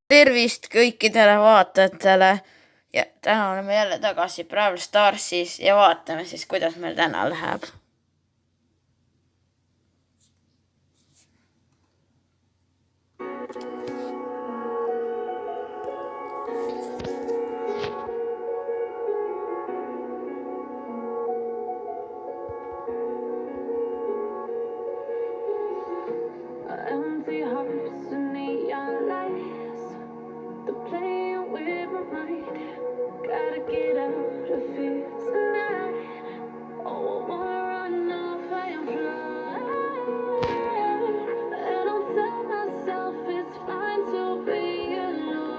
Tervist kõikidele vaatajatele ja täna oleme jälle tagasi Brawl Starsis ja vaatame siis, kuidas meil täna läheb. Empty hearts and neon lights, they're playing with my mind. Gotta get out of here tonight. Oh, I wanna run off and fly. And I'll tell myself it's fine to be alone.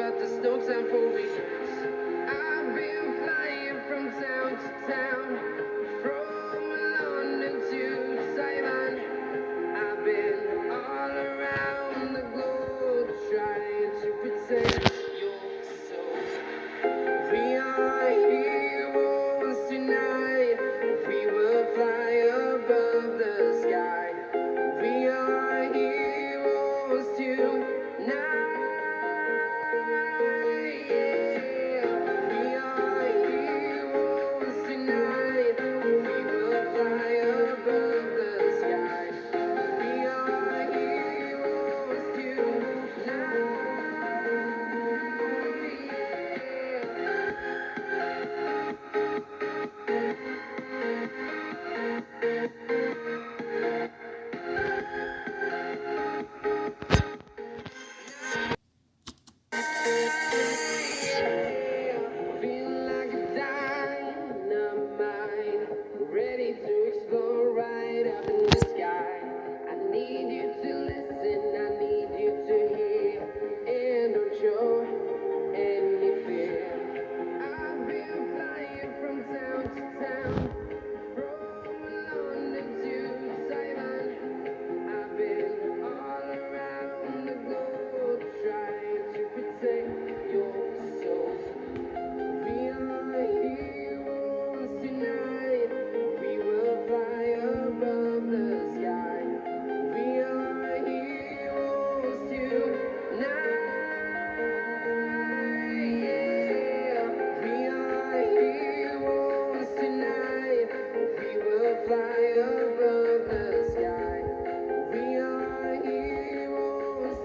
but there's no time for reasons. I've been flying from town to town, from London to Taiwan. I've been all around the globe trying to protect your soul. We are heroes tonight. We will fly above the sky. We are heroes tonight. Yeah. We are heroes tonight. We will fly above the sky. We are heroes tonight. Feel like a dynamite, ready to explode right up in the sky. I need you to listen, I need you to hear, and don't show any fear. I've been flying from town to town, from London to Taiwan. I've been all around the globe trying to protect your soul. We are heroes tonight. We will fly above the sky. We are heroes tonight. Yeah. We are heroes tonight. We will fly above the sky. We are heroes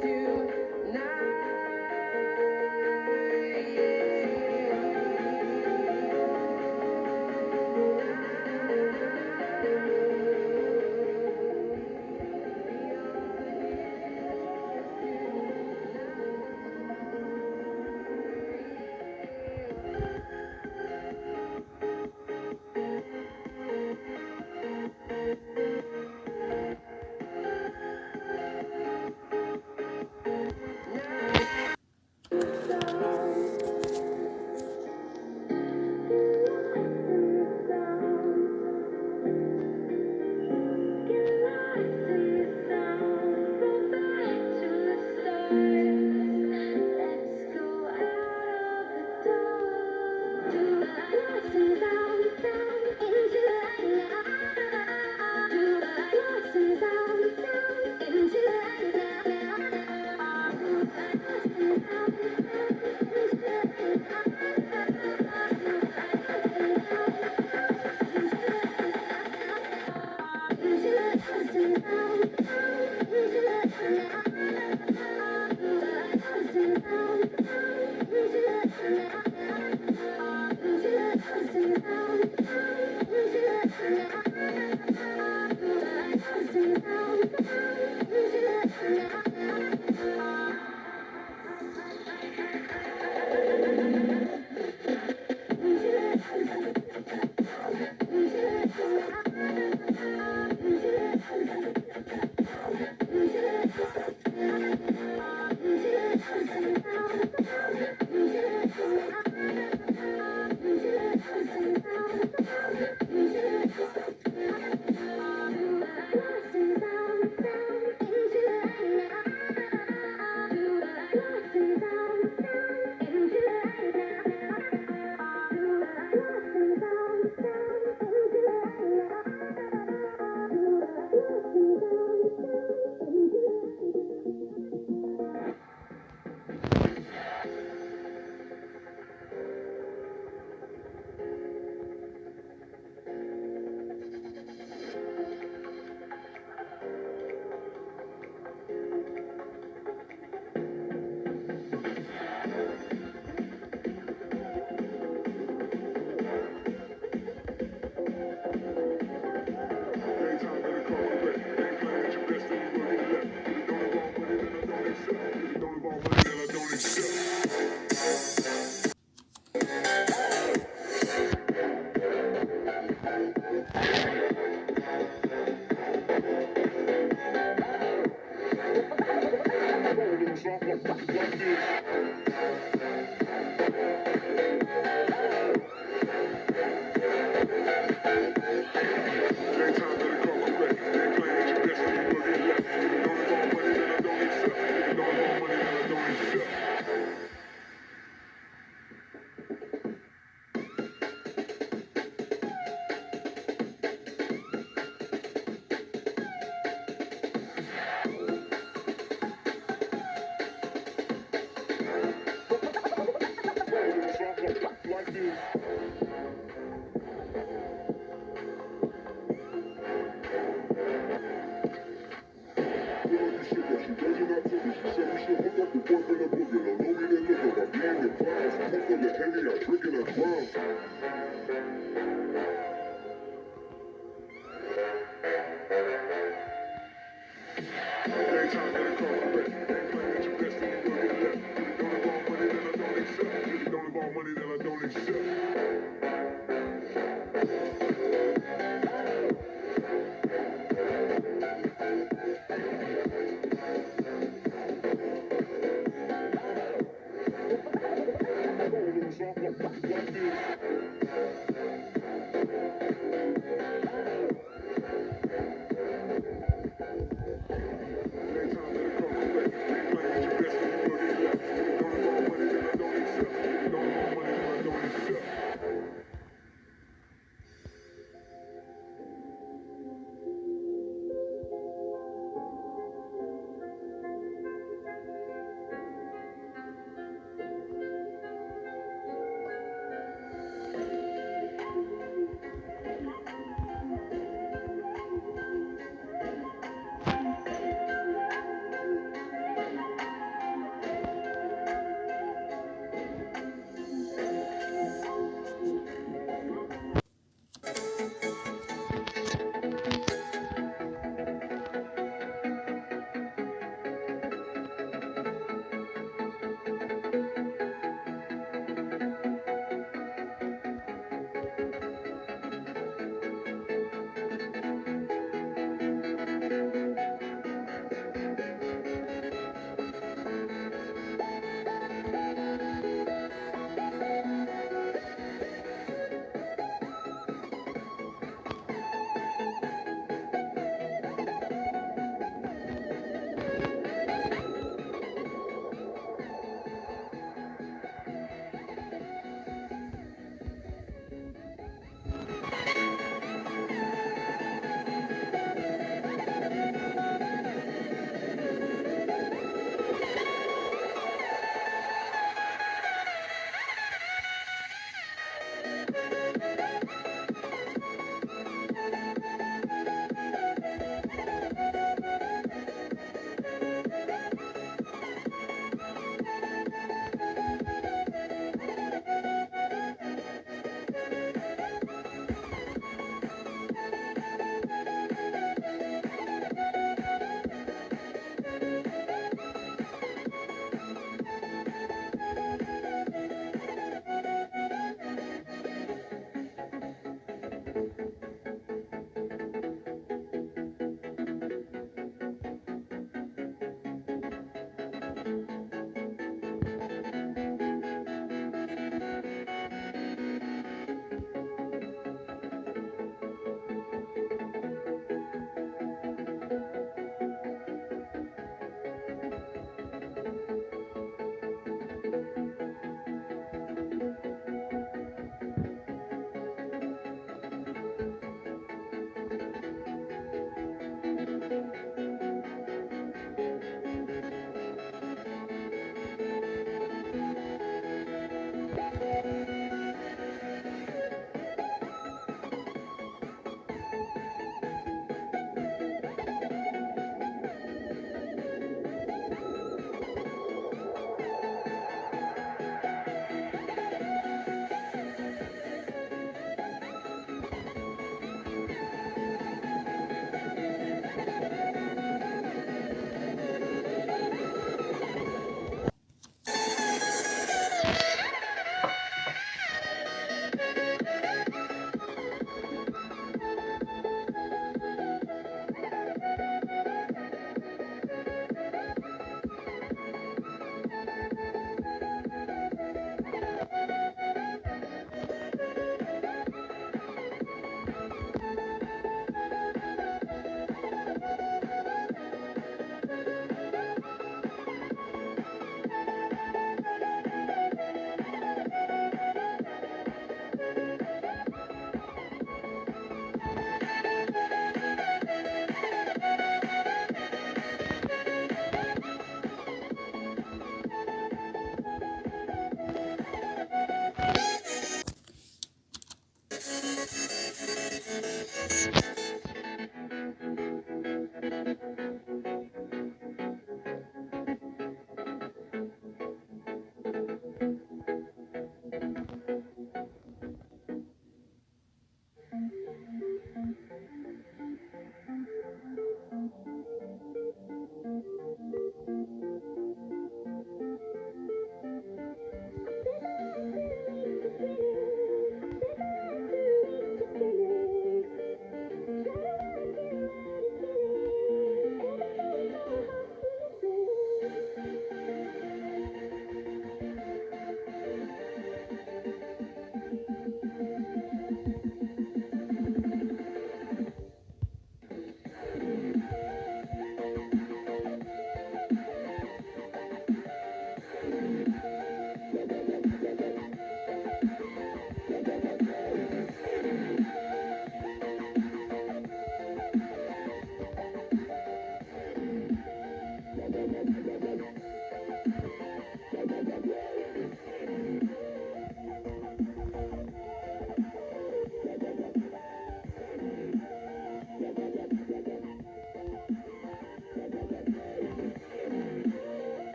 Like this.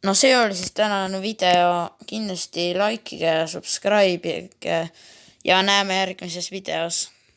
no see oli siis tänane video, kindlasti likeige ja subscribe'ige ja näeme järgmises videos.